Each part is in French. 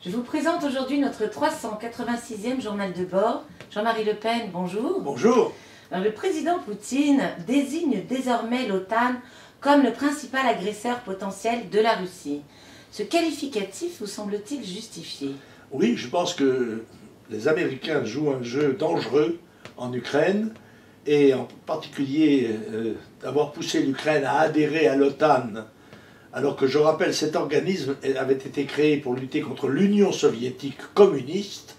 Je vous présente aujourd'hui notre 386e journal de bord. Jean-Marie Le Pen, bonjour. Bonjour. Alors, le président Poutine désigne désormais l'OTAN comme le principal agresseur potentiel de la Russie. Ce qualificatif vous semble-t-il justifié? Oui, je pense que les Américains jouent un jeu dangereux en Ukraine et en particulier d'avoir poussé l'Ukraine à adhérer à l'OTAN, alors que je rappelle cet organisme avait été créé pour lutter contre l'Union soviétique communiste.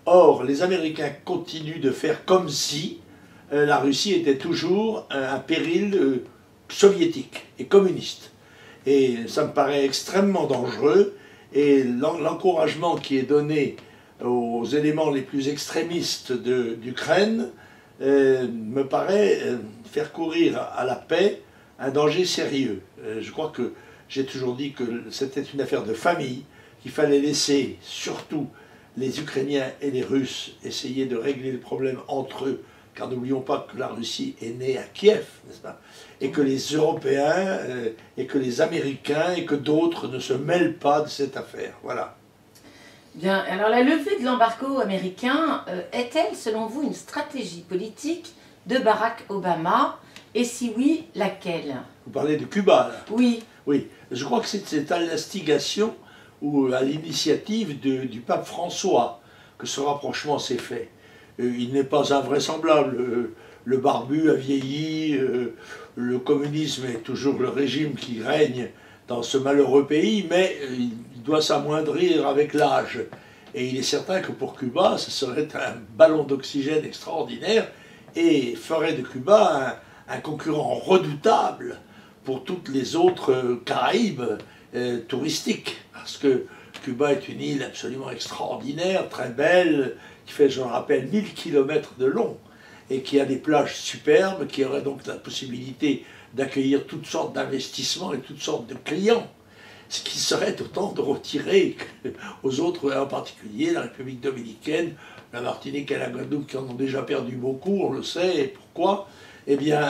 Or, les Américains continuent de faire comme si la Russie était toujours un péril soviétique et communiste. Et ça me paraît extrêmement dangereux, et l'encouragement qui est donné aux éléments les plus extrémistes d'Ukraine me paraît faire courir à la paix un danger sérieux. Je crois que j'ai toujours dit que c'était une affaire de famille, qu'il fallait laisser surtout les Ukrainiens et les Russes essayer de régler le problème entre eux, car n'oublions pas que la Russie est née à Kiev, n'est-ce pas? Et que les Européens, et que les Américains, et que d'autres ne se mêlent pas de cette affaire. Voilà. Bien, alors la levée de l'embargo américain est-elle, selon vous, une stratégie politique de Barack Obama? Et si oui, laquelle? Vous parlez de Cuba, là? Oui. Oui, je crois que c'est à l'instigation ou à l'initiative du pape François que ce rapprochement s'est fait. Il n'est pas invraisemblable. Le barbu a vieilli, le communisme est toujours le régime qui règne dans ce malheureux pays, mais il doit s'amoindrir avec l'âge. Et il est certain que pour Cuba, ce serait un ballon d'oxygène extraordinaire et ferait de Cuba un concurrent redoutable pour toutes les autres Caraïbes touristiques. Parce que Cuba est une île absolument extraordinaire, très belle, qui fait, je le rappelle, 1000 km de long, et qui a des plages superbes, qui aurait donc la possibilité d'accueillir toutes sortes d'investissements et toutes sortes de clients, ce qui serait autant de retirer aux autres, en particulier la République dominicaine, la Martinique et la Guadeloupe, qui en ont déjà perdu beaucoup, on le sait, et pourquoi? Eh bien,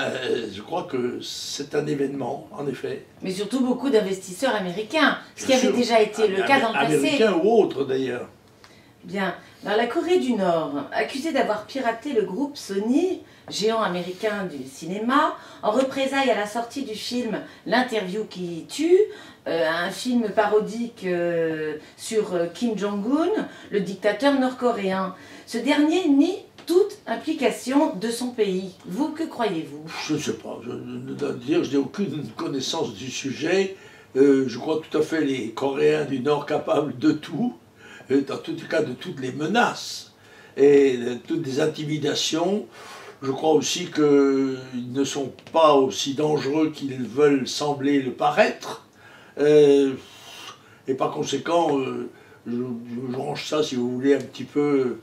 je crois que c'est un événement, en effet. Mais surtout beaucoup d'investisseurs américains, ce qui avait déjà été le cas dans le passé. Américains ou autres, d'ailleurs. Bien. Alors, la Corée du Nord, accusée d'avoir piraté le groupe Sony, géant américain du cinéma, en représailles à la sortie du film L'interview qui tue, un film parodique sur Kim Jong-un, le dictateur nord-coréen. Ce dernier nie toute implication de son pays. Vous, que croyez-vous? Je ne sais pas. Je n'ai aucune connaissance du sujet. Je crois tout à fait les Coréens du Nord capables de tout, dans tout cas de toutes les menaces et de toutes les intimidations. Je crois aussi qu'ils ne sont pas aussi dangereux qu'ils veulent sembler le paraître. Et par conséquent, je range ça, si vous voulez, un petit peu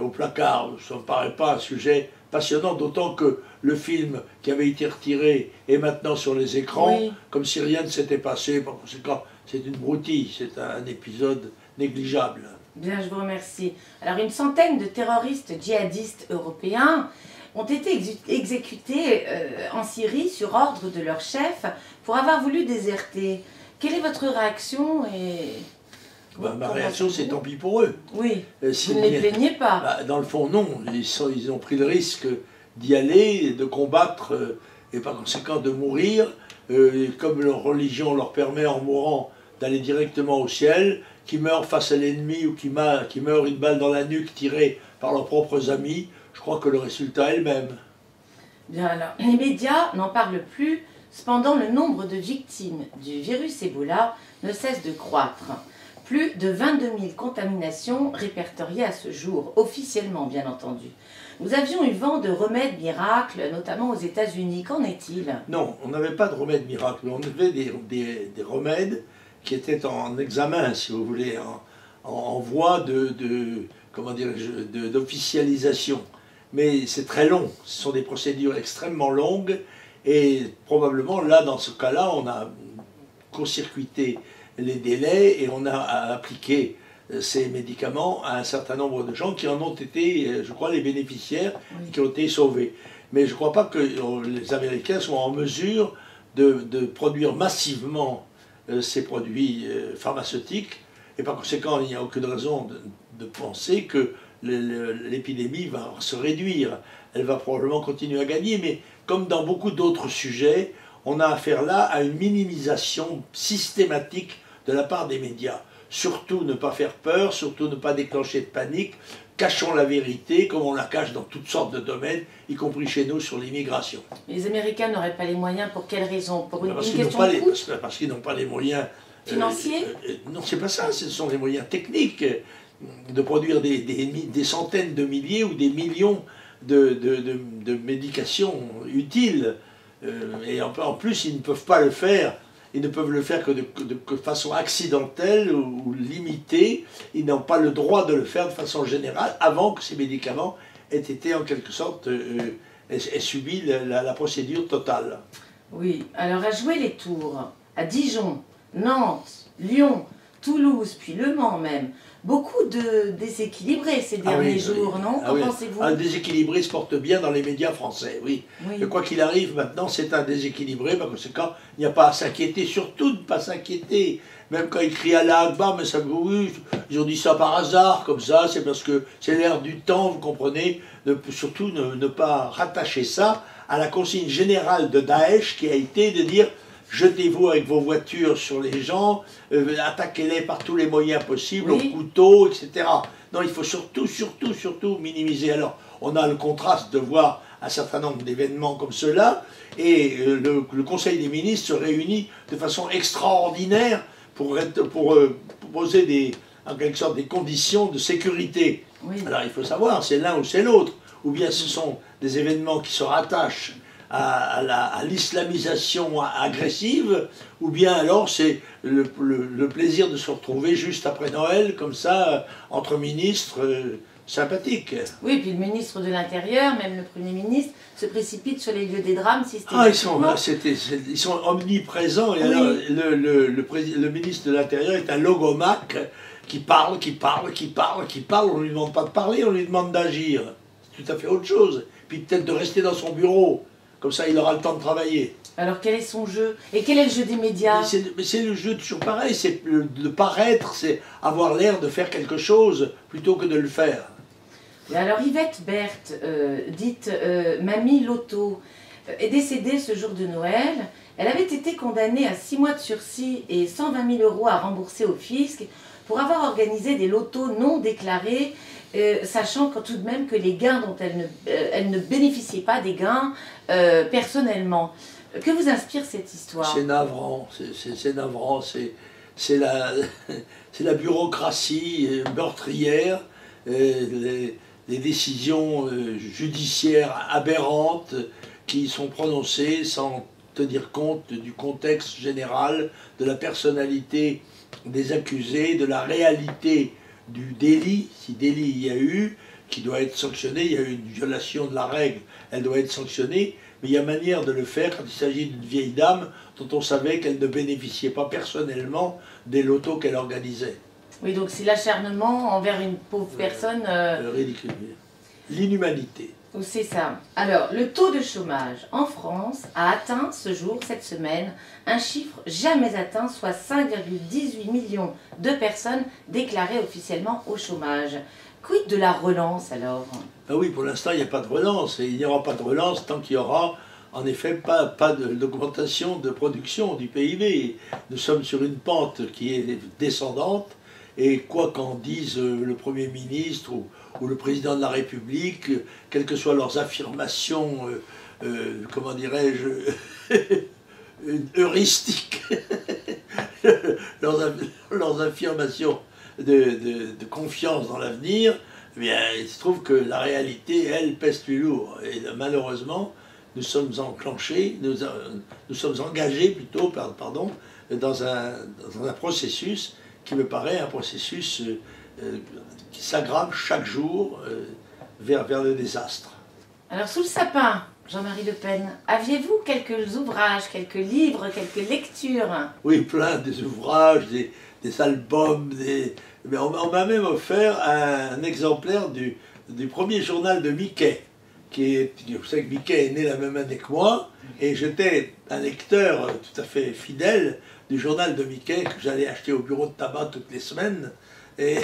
au placard. Ça ne me paraît pas un sujet passionnant, d'autant que le film qui avait été retiré est maintenant sur les écrans, oui, comme si rien ne s'était passé. Par conséquent, c'est une broutille, c'est un épisode négligeable. Bien, je vous remercie. Alors, une centaine de terroristes djihadistes européens ont été exécutés en Syrie sur ordre de leur chef pour avoir voulu déserter. Quelle est votre réaction ma réaction, c'est tant pis pour eux. Oui, vous ne les plaignez pas. Dans le fond, non. Ils ont pris le risque d'y aller, de combattre et par conséquent de mourir. Comme leur religion leur permet en mourant d'aller directement au ciel, qui meurent face à l'ennemi ou qui meurent une balle dans la nuque tirée par leurs propres amis, je crois que le résultat est le même. Bien alors, les médias n'en parlent plus, cependant le nombre de victimes du virus Ebola ne cesse de croître. Plus de 22 000 contaminations répertoriées à ce jour, officiellement bien entendu. Nous avions eu vent de remèdes miracles, notamment aux États-Unis. Qu'en est-il? Non, on n'avait pas de remèdes miracles. On avait des remèdes qui étaient en examen, si vous voulez, en voie d'officialisation. Mais c'est très long. Ce sont des procédures extrêmement longues. Et probablement, là, dans ce cas-là, on a court-circuité les délais et on a appliqué ces médicaments à un certain nombre de gens qui en ont été, je crois, les bénéficiaires, oui, qui ont été sauvés. Mais je ne crois pas que les Américains soient en mesure de produire massivement ces produits pharmaceutiques Et par conséquent, il n'y a aucune raison de penser que l'épidémie va se réduire. Elle va probablement continuer à gagner, mais comme dans beaucoup d'autres sujets, on a affaire là à une minimisation systématique de la part des médias. Surtout ne pas faire peur, surtout ne pas déclencher de panique, cachons la vérité comme on la cache dans toutes sortes de domaines, y compris chez nous sur l'immigration. Les Américains n'auraient pas les moyens, pour quelles raisons? Pour une question de coût? Parce qu'ils n'ont pas les moyens... Financiers? Non, c'est pas ça, ce sont les moyens techniques de produire des centaines de milliers ou des millions de médications utiles. Et en plus, ils ne peuvent pas le faire. Ils ne peuvent le faire que de façon accidentelle ou limitée. Ils n'ont pas le droit de le faire de façon générale avant que ces médicaments aient été en quelque sorte aient subi la procédure totale. Oui, alors à jouer les tours, à Dijon, Nantes, Lyon, Toulouse, puis Le Mans même, beaucoup de déséquilibrés ces derniers jours, non? Qu'en pensez-vous? Un déséquilibré se porte bien dans les médias français, oui. Et quoi qu'il arrive maintenant, c'est un déséquilibré, par conséquent, il n'y a pas à s'inquiéter, surtout de ne pas s'inquiéter. Même quand ils crient Allah Akbar, mais ça, oui, ils ont dit ça par hasard, comme ça, c'est parce que c'est l'air du temps, vous comprenez. Surtout ne pas rattacher ça à la consigne générale de Daesh qui a été de dire jetez-vous avec vos voitures sur les gens, attaquez-les par tous les moyens possibles, au couteau, etc. Non, il faut surtout minimiser. Alors, on a le contraste de voir un certain nombre d'événements comme ceux-là, et le Conseil des ministres se réunit de façon extraordinaire pour poser en quelque sorte des conditions de sécurité. Oui. Alors, il faut savoir, c'est l'un ou c'est l'autre, ou bien ce sont des événements qui se rattachent à l'islamisation agressive, ou bien alors c'est le plaisir de se retrouver juste après Noël, comme ça, entre ministres sympathiques. Oui, puis le ministre de l'Intérieur, même le Premier ministre, se précipite sur les lieux des drames systématiquement. Ah, ils sont omniprésents, et alors le ministre de l'Intérieur est un logomach qui parle, on ne lui demande pas de parler, on lui demande d'agir. C'est tout à fait autre chose. Puis peut-être de rester dans son bureau. Comme ça, il aura le temps de travailler. Alors, quel est son jeu? Et quel est le jeu des médias? Mais c'est le jeu toujours pareil, c'est de paraître, c'est avoir l'air de faire quelque chose plutôt que de le faire. Alors, Yvette Berthe, dite Mamie Loto, est décédée ce jour de Noël. Elle avait été condamnée à 6 mois de sursis et 120 000 € à rembourser au fisc pour avoir organisé des lotos non déclarés, sachant tout de même que les gains dont elle ne bénéficiait pas des gains personnellement. Que vous inspire cette histoire? C'est navrant, c'est navrant, c'est la bureaucratie meurtrière, les décisions judiciaires aberrantes qui sont prononcées sans tenir compte du contexte général, de la personnalité des accusés, de la réalité du délit, si délit il y a eu, qui doit être sanctionné, il y a eu une violation de la règle, elle doit être sanctionnée, mais il y a manière de le faire quand il s'agit d'une vieille dame dont on savait qu'elle ne bénéficiait pas personnellement des lotos qu'elle organisait. Oui, donc c'est l'acharnement envers une pauvre personne... ridicule. L'inhumanité. C'est ça. Alors, le taux de chômage en France a atteint ce jour, cette semaine, un chiffre jamais atteint, soit 5,18 millions de personnes déclarées officiellement au chômage. Quid de la relance alors? Ah oui, pour l'instant, il n'y a pas de relance. Et il n'y aura pas de relance tant qu'il n'y aura, en effet, pas d'augmentation de production du PIB. Nous sommes sur une pente qui est descendante. Et quoi qu'en dise le Premier ministre ou le Président de la République, quelles que soient leurs affirmations, comment dirais-je, heuristiques, leurs affirmations de confiance dans l'avenir, eh bien, il se trouve que la réalité, elle, pèse plus lourd. Et malheureusement, nous sommes enclenchés, nous sommes engagés plutôt, pardon, dans un processus qui me paraît un processus qui s'aggrave chaque jour vers le désastre. Alors, sous le sapin, Jean-Marie Le Pen, aviez-vous quelques ouvrages, quelques livres, quelques lectures? Oui, plein des ouvrages, des albums, mais on m'a même offert un exemplaire du premier journal de Mickey, vous savez que Mickey est né la même année que moi, et j'étais un lecteur tout à fait fidèle du journal de Mickey que j'allais acheter au bureau de tabac toutes les semaines, et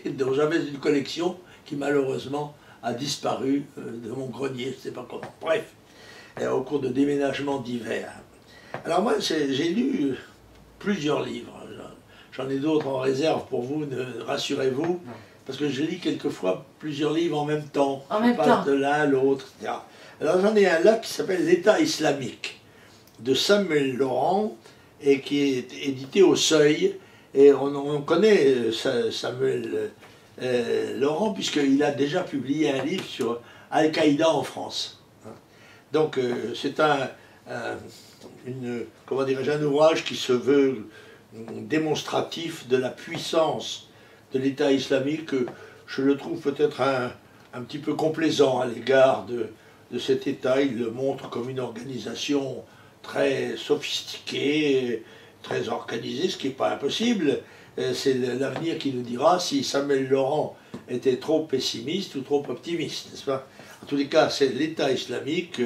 dont j'avais une collection qui malheureusement a disparu de mon grenier, je ne sais pas comment. Bref, au cours de déménagements divers. Alors moi, j'ai lu plusieurs livres. J'en ai d'autres en réserve pour vous, rassurez-vous, parce que je lis quelquefois plusieurs livres en même temps. Je passe de l'un à l'autre, etc. Alors j'en ai un là qui s'appelle L'État islamique, de Samuel Laurent, et qui est édité au Seuil. Et on connaît Samuel Laurent, puisqu'il a déjà publié un livre sur Al-Qaïda en France. Donc c'est comment dirais-je, un ouvrage qui se veut démonstratif de la puissance de l'État islamique. Je le trouve peut-être un petit peu complaisant à l'égard de cet État. Il le montre comme une organisation très sophistiquée, très organisée, ce qui n'est pas impossible. C'est l'avenir qui nous dira si Samuel Laurent était trop pessimiste ou trop optimiste, n'est-ce pas? En tous les cas, c'est l'État islamique,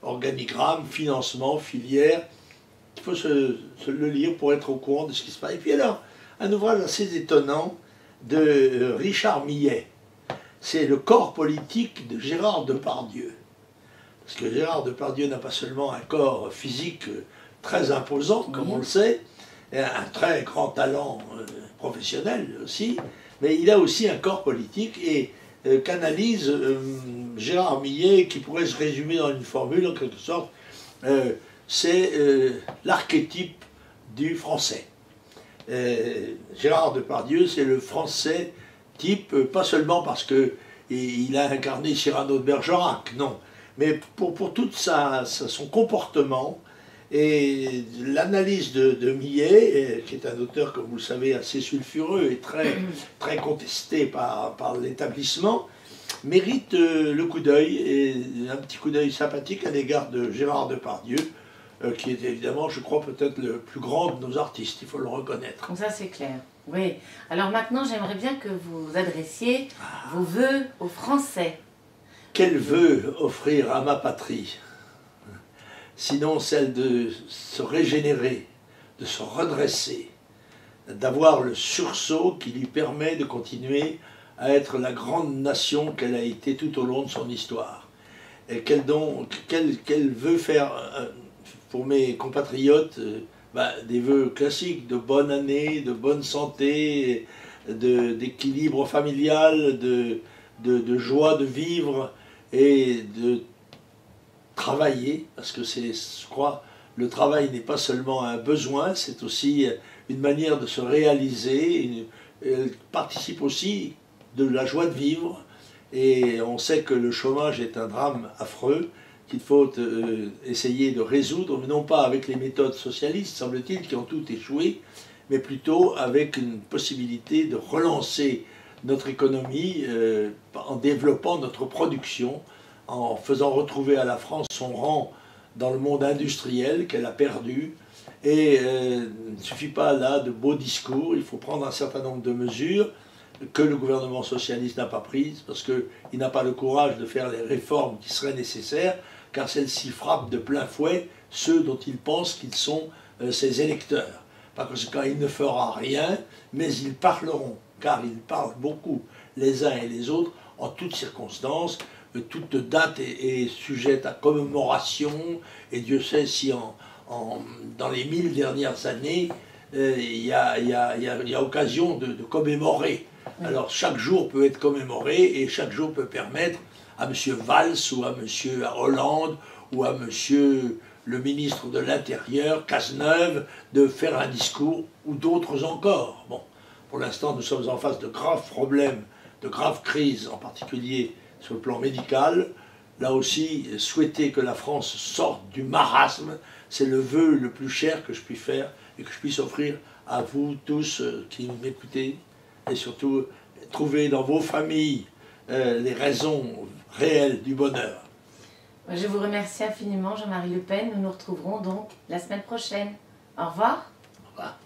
organigramme, financement, filière. Il faut le lire pour être au courant de ce qui se passe. Et puis alors, un ouvrage assez étonnant de Richard Millet. C'est le corps politique de Gérard Depardieu. Parce que Gérard Depardieu n'a pas seulement un corps physique très imposant, comme on le sait, et un très grand talent professionnel aussi, mais il a aussi un corps politique et qu'analyse Gérard Millet, qui pourrait se résumer dans une formule en quelque sorte, c'est l'archétype du français. Gérard Depardieu, c'est le français type, pas seulement parce qu'il a incarné Cyrano de Bergerac, non, mais pour tout son comportement. Et l'analyse de Millet, qui est un auteur, comme vous le savez, assez sulfureux et très contesté par l'établissement, mérite le coup d'œil, et un petit coup d'œil sympathique à l'égard de Gérard Depardieu, qui est évidemment, je crois, peut-être le plus grand de nos artistes, il faut le reconnaître. Ça c'est clair, oui. Alors maintenant, j'aimerais bien que vous adressiez vos vœux aux Français. Quel vœu offrir à ma patrie ? Sinon celle de se régénérer, de se redresser, d'avoir le sursaut qui lui permet de continuer à être la grande nation qu'elle a été tout au long de son histoire. Et qu'elle veut faire pour mes compatriotes des vœux classiques de bonne année, de bonne santé, d'équilibre familial, de joie de vivre et de travailler, parce que je crois, le travail n'est pas seulement un besoin, c'est aussi une manière de se réaliser, elle participe aussi de la joie de vivre, et on sait que le chômage est un drame affreux, qu'il faut essayer de résoudre, mais non pas avec les méthodes socialistes, semble-t-il, qui ont tout échoué, mais plutôt avec une possibilité de relancer notre économie en développant notre production, en faisant retrouver à la France son rang dans le monde industriel qu'elle a perdu. Et il ne suffit pas là de beaux discours, il faut prendre un certain nombre de mesures que le gouvernement socialiste n'a pas prises, parce qu'il n'a pas le courage de faire les réformes qui seraient nécessaires, car celles-ci frappent de plein fouet ceux dont il pense qu'ils sont ses électeurs. Par conséquent, il ne fera rien, mais ils parleront, car ils parlent beaucoup les uns et les autres, en toutes circonstances. Toute date est sujette à commémoration, et Dieu sait si dans les 1000 dernières années, il y a occasion de commémorer. Alors chaque jour peut être commémoré, et chaque jour peut permettre à M. Valls, ou à M. Hollande, ou à M. le ministre de l'Intérieur, Cazeneuve, de faire un discours, ou d'autres encore. Bon, pour l'instant, nous sommes en face de graves problèmes, de graves crises, en particulier sur le plan médical. Là aussi, souhaiter que la France sorte du marasme, c'est le vœu le plus cher que je puisse faire et que je puisse offrir à vous tous qui m'écoutez, et surtout trouver dans vos familles les raisons réelles du bonheur. Je vous remercie infiniment, Jean-Marie Le Pen. Nous nous retrouverons donc la semaine prochaine. Au revoir. Au revoir.